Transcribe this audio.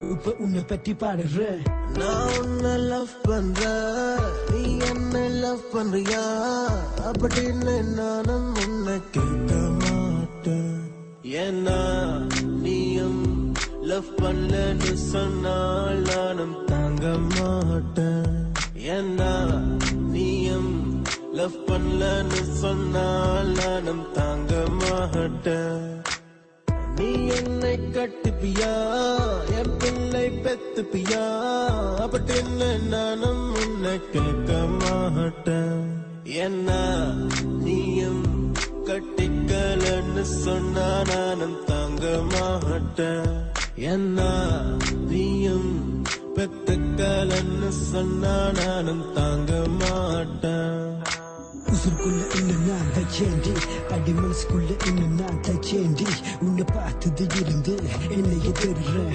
இப்ப உன்னை பற்றி பாடுறேன். நான் உன்னை லவ் பண்றேன், நீ என்ன லவ் பண்றியா அப்படின்னு நானும் உன்னை கேட்க மாட்டேன். ஏன்னா நீயும் லவ் பண்ணலன்னு சொன்னால் நானும் தாங்க மாட்டேன். ஏன்னா நீயும் லவ் பண்ணலன்னு சொன்னால் நானும் தாங்க மாட்டேன். நீ என்னை கட்டுப்பியா, என் பிள்ளை பெத்துப்பியா அப்படின்னு நானும் உன்னை கேட்க மாட்டேன். என்ன நீயும் கட்டிக்கலன்னு சொன்னா நானும் தாங்க மாட்டேன். என்ன நீயும் பெத்துக்கலன்னு சொன்னா நானும் தாங்க மாட்டேன். உசுருக்குள்ள இன்னும் நான் தச்சேண்டி, அடி மனசுக்குள்ள இன்னும் நான் தச்சேண்டி. உன்னை பார்த்தது இருந்து என்னைய பெறுறேன்.